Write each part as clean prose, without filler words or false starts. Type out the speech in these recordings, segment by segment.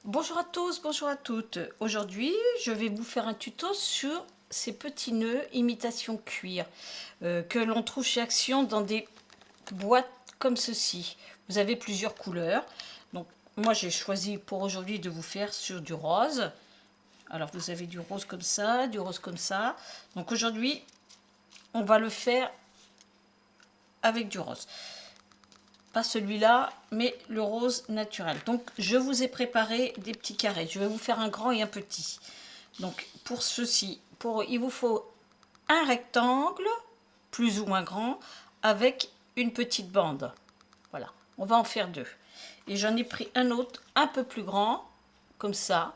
Bonjour à tous, bonjour à toutes. Aujourd'hui, je vais vous faire un tuto sur ces petits nœuds imitation cuir que l'on trouve chez Action dans des boîtes comme ceci. Vous avez plusieurs couleurs. Donc, moi, j'ai choisi pour aujourd'hui de vous faire sur du rose. Alors, vous avez du rose comme ça, du rose comme ça. Donc, aujourd'hui, on va le faire avec du rose. Pas celui-là, mais le rose naturel. Donc, je vous ai préparé des petits carrés. Je vais vous faire un grand et un petit. Donc, pour ceci, il vous faut un rectangle, plus ou moins grand, avec une petite bande. Voilà, on va en faire deux. Et j'en ai pris un autre un peu plus grand, comme ça.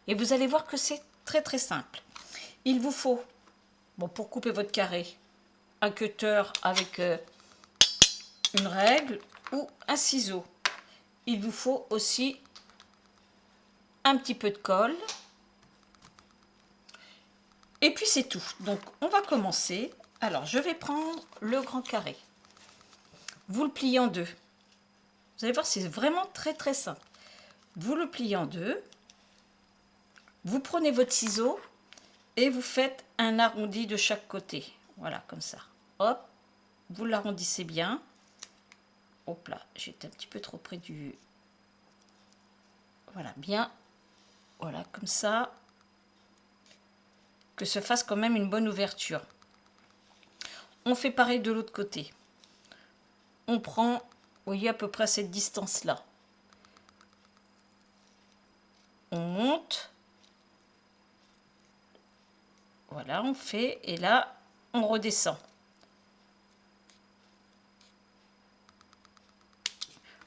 Et vous allez voir que c'est très très simple. Il vous faut, bon, pour couper votre carré, un cutter avec une règle ou un ciseau. Il vous faut aussi un petit peu de colle. Et puis c'est tout. Donc on va commencer. Alors je vais prendre le grand carré. Vous le pliez en deux. Vous allez voir, c'est vraiment très très simple. Vous le pliez en deux. Vous prenez votre ciseau et vous faites un arrondi de chaque côté. Voilà, comme ça. Hop, vous l'arrondissez bien. Hop là, j'étais un petit peu trop près du... Voilà, bien. Voilà, comme ça. Que se fasse quand même une bonne ouverture. On fait pareil de l'autre côté. On prend, vous voyez, à peu près cette distance-là. On monte. Voilà, on fait. Et là, on redescend.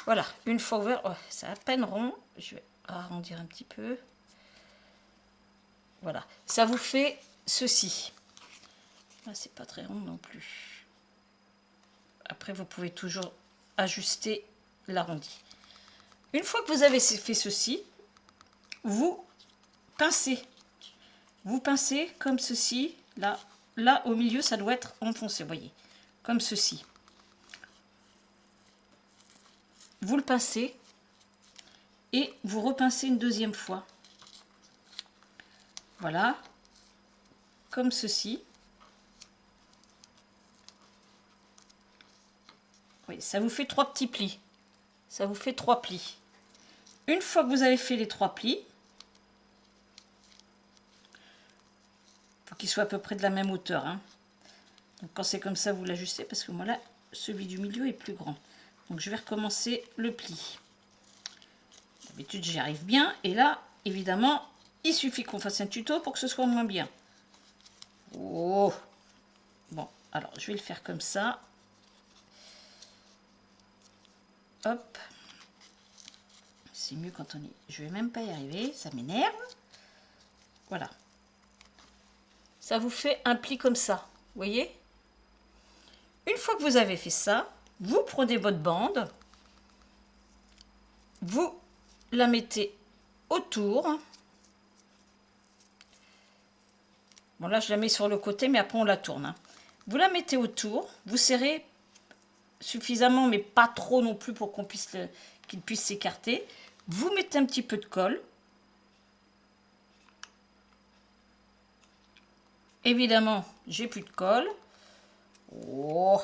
Voilà, une fois ouvert, oh, c'est à peine rond. Je vais arrondir un petit peu. Voilà, ça vous fait ceci. Ah, c'est pas très rond non plus. Après, vous pouvez toujours ajuster l'arrondi. Une fois que vous avez fait ceci, vous pincez. Vous pincez comme ceci. Là au milieu, ça doit être enfoncé, vous voyez. Comme ceci. Vous le pincez et vous repincez une deuxième fois. Voilà, comme ceci. Oui, ça vous fait 3 petits plis. Ça vous fait 3 plis. Une fois que vous avez fait les 3 plis, il faut qu'ils soient à peu près de la même hauteur. Hein. Donc quand c'est comme ça, vous l'ajustez parce que moi là, celui du milieu est plus grand. Donc je vais recommencer le pli. D'habitude, j'y arrive bien. Et là, évidemment, il suffit qu'on fasse un tuto pour que ce soit moins bien. Oh! Bon, alors je vais le faire comme ça. Hop. C'est mieux quand on y... Je vais même pas y arriver, ça m'énerve. Voilà. Ça vous fait un pli comme ça, vous voyez? Une fois que vous avez fait ça, vous prenez votre bande, vous la mettez autour. Bon là je la mets sur le côté, mais après on la tourne. Hein. Vous la mettez autour, vous serrez suffisamment, mais pas trop non plus pour qu'il puisse s'écarter. Vous mettez un petit peu de colle. Évidemment, j'ai plus de colle. Oh,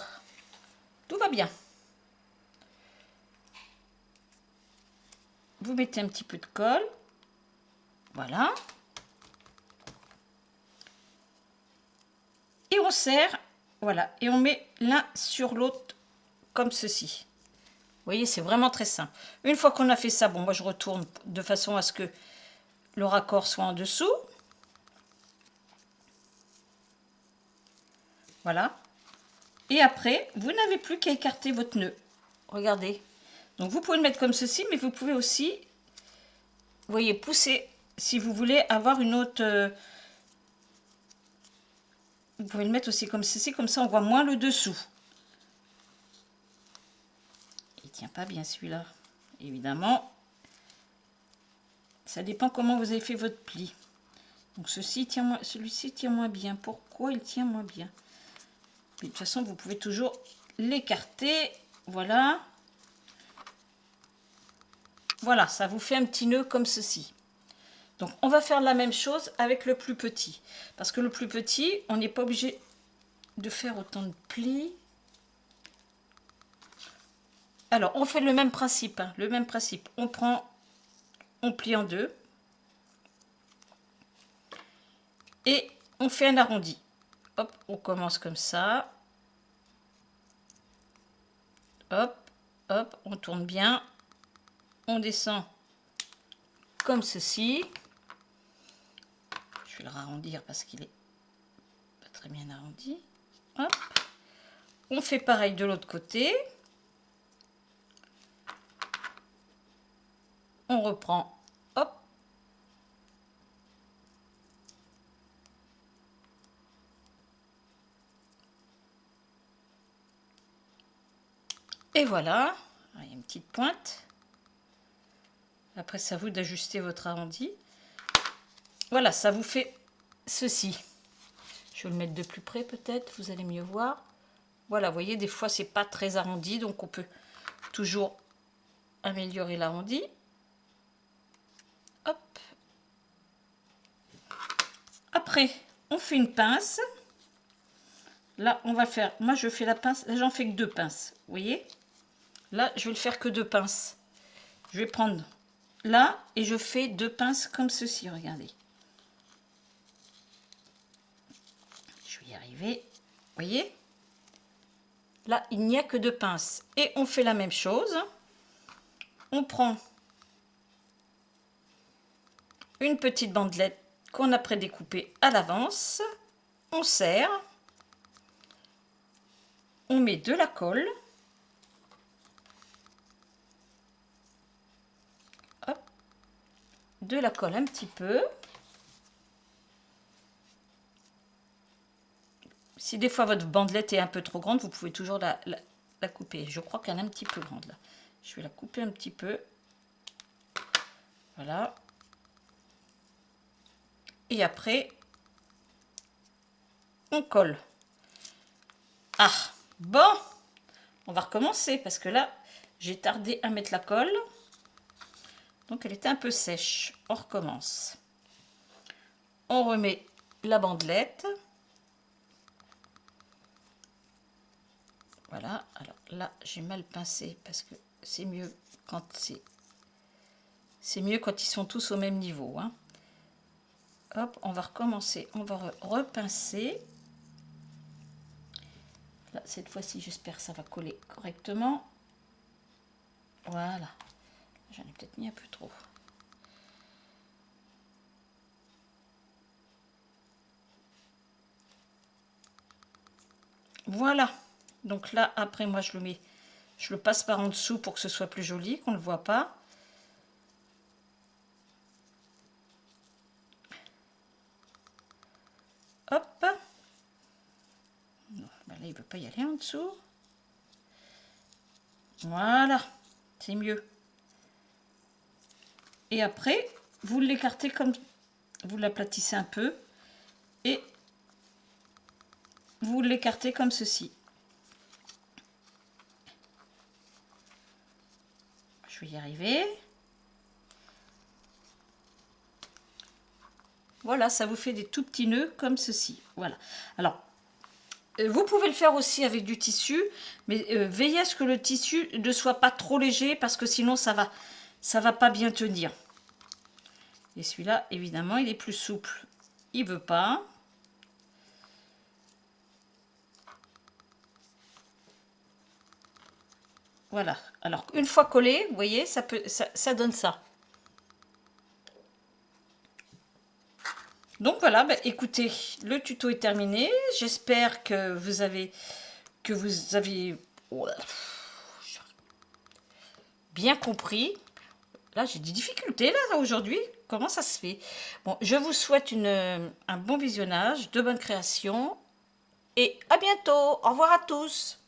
tout va bien. Vous mettez un petit peu de colle. Voilà. Et on serre. Voilà. Et on met l'un sur l'autre comme ceci. Vous voyez, c'est vraiment très simple. Une fois qu'on a fait ça, bon, moi je retourne de façon à ce que le raccord soit en dessous. Voilà. Et après, vous n'avez plus qu'à écarter votre nœud. Regardez. Donc vous pouvez le mettre comme ceci, mais vous pouvez aussi, vous voyez, pousser si vous voulez avoir une autre... vous pouvez le mettre aussi comme ceci, comme ça on voit moins le dessous. Il tient pas bien celui-là, évidemment. Ça dépend comment vous avez fait votre pli. Donc celui-ci tient moins bien. Pourquoi il tient moins bien? Mais de toute façon, vous pouvez toujours l'écarter. Voilà. Voilà, ça vous fait un petit nœud comme ceci. Donc, on va faire la même chose avec le plus petit. Parce que le plus petit, on n'est pas obligé de faire autant de plis. Alors, on fait le même principe. Hein, le même principe. On prend, on plie en deux. Et on fait un arrondi. Hop, on commence comme ça. Hop, hop, on tourne bien. On descend comme ceci. Je vais le arrondir parce qu'il est pas très bien arrondi. Hop. On fait pareil de l'autre côté. On reprend. Hop. Et voilà. Il y a une petite pointe. Après, c'est à vous d'ajuster votre arrondi. Voilà, ça vous fait ceci. Je vais le mettre de plus près peut-être, vous allez mieux voir. Voilà, vous voyez, des fois, c'est pas très arrondi, donc on peut toujours améliorer l'arrondi. Hop. Après, on fait une pince. Là, on va faire... Moi, je fais la pince. Là, j'en fais que 2 pinces. Vous voyez? Là, je vais le faire que 2 pinces. Je vais prendre là et je fais 2 pinces comme ceci. Regardez. Je vais y arriver. Vous voyez? Là, il n'y a que 2 pinces. Et on fait la même chose. On prend une petite bandelette qu'on a prédécoupée à l'avance. On serre. On met de la colle. Hop. De la colle un petit peu. Si des fois votre bandelette est un peu trop grande, vous pouvez toujours la couper. Je crois qu'elle est un petit peu grande là. Je vais la couper un petit peu. Voilà. Et après, on colle. Ah, bon, on va recommencer parce que là, j'ai tardé à mettre la colle. Donc, elle était un peu sèche. On recommence. On remet la bandelette. Voilà. Alors là, j'ai mal pincé parce que c'est mieux quand c'est mieux quand ils sont tous au même niveau. Hein. Hop, on va recommencer. On va repincer. Là, cette fois-ci, j'espère que ça va coller correctement. Voilà. J'en ai peut-être mis un peu trop. Voilà. Donc là, après, moi, je le passe par en dessous pour que ce soit plus joli, qu'on ne le voit pas. Hop. Non, ben là, il ne veut pas y aller en dessous. Voilà. C'est mieux. Et après, vous l'écartez comme... Vous l'aplatissez un peu. Et vous l'écartez comme ceci. Je vais y arriver. Voilà, ça vous fait des tout petits nœuds comme ceci. Voilà. Alors, vous pouvez le faire aussi avec du tissu, mais veillez à ce que le tissu ne soit pas trop léger parce que sinon ça va pas bien tenir. Et celui-là, évidemment, il est plus souple. Il veut pas. Voilà. Alors, une fois collé, vous voyez, ça donne ça. Donc voilà, bah, écoutez, le tuto est terminé. J'espère que vous avez bien compris. Là, j'ai des difficultés là aujourd'hui. Comment ça se fait? Bon, je vous souhaite un bon visionnage, de bonnes créations et à bientôt. Au revoir à tous.